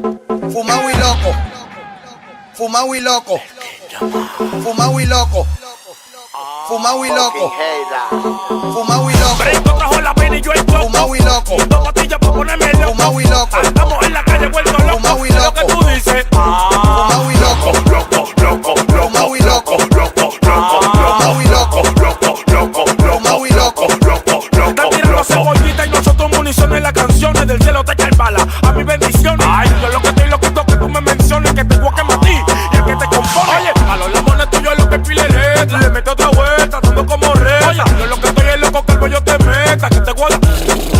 Fumado y loco. Fumado y loco. Fumado y loco. Fumado y loco. Fumado y loco. Brinco trajo la pena y yo el coco. Fumado y loco. Dos pastillas pa' ponerme loco. Fumado y loco. Estamos en la calle vuelto loco. Fumado y Lo loco. que tú dices. Fumado y loco. Fumado y loco. Fumado y loco. Fumado y loco. Están tirando cebollita y nosotros municiones. Las canciones del cielo te caen balas. A mis bendiciones. Ay, yo lo que estoy loquito que tú me menciones. Que te voy a quemar a ti y el que te compone. Oye, a los lamones tuyos lo que pile letra. Le mete otra vuelta, dando como reta. Oye, yo lo que estoy es loco que el bollo te meta. Que te guarda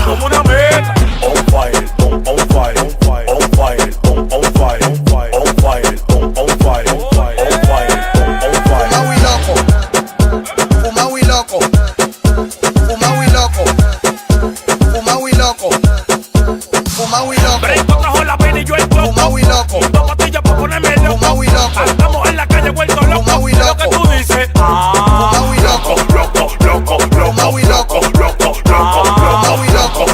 como una meta. On fire, on fire, on fire, on fire, on fire, on fire, on fire, on fire, on fire, on fire, on fire. Fumado y loco. Fumado y loco. Fumado y loco. Fumado y loco. Fumado y loco. Brinco trajo la pena y yo el coco. Fumado y loco. Dos pastillas pa' ponerme loco. Fumado y loco. Estamos en la calle vuelto loco. Fumado y Lo loco. que tú dices. Fumado y loco. Fumado y loco. Fumado y loco.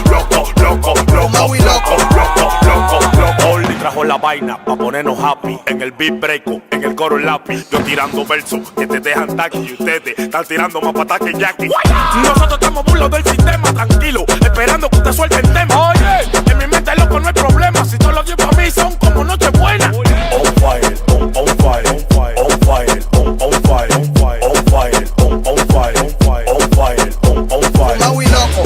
Fumado y loco. Oli trajo la vaina pa' ponernos happy. En el beat breako, en el coro el lápiz. Yo tirando versos que te dejan taqui. Y ustedes están tirando más patas que Jackie. Nosotros estamos burlos del sistema, tranquilo, esperando que usted suelte el tema. Oye, en mi mente loco no hay problema. Si todos los días para mí son como Nochebuena. On fire, on fire, on fire, on fire, on fire, on fire, on fire, on fire, on fire, on fire, on fire. Fumado y loco.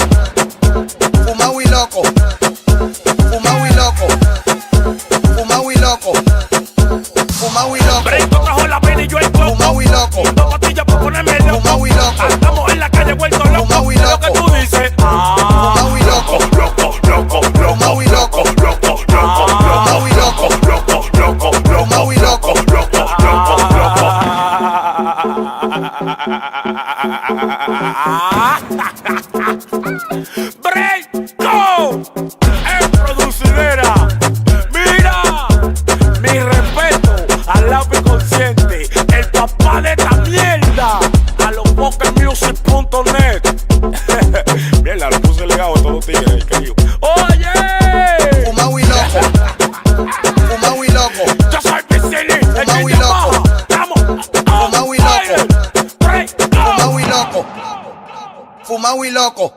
Fumado y loco. Fumado y loco. Fumado y loco. Fumado y loco. Brinco trajo la pena y yo el coco. Fumado y loco. Dos pastillas pa' ponerme loco. Fumado y loco. Estamos en la calle vuelto loco. Fumado y Lo loco. que tú dices. Fumado y loco. Fumado y loco. Fumado y loco. Fumado y loco. Breako en producidera. Mira, mi respeto al lápiz consciente, el papá de esta mierda, a los pokermusic.net. Mierda, lo puse legado a todos los tigres, querido. Oye, Fumado y loco. Fumado y loco. yo soy Vicini, el Fumado y que loco. llama. Estamos Fumado y loco. Breako. Fumado y loco. Fumado y loco.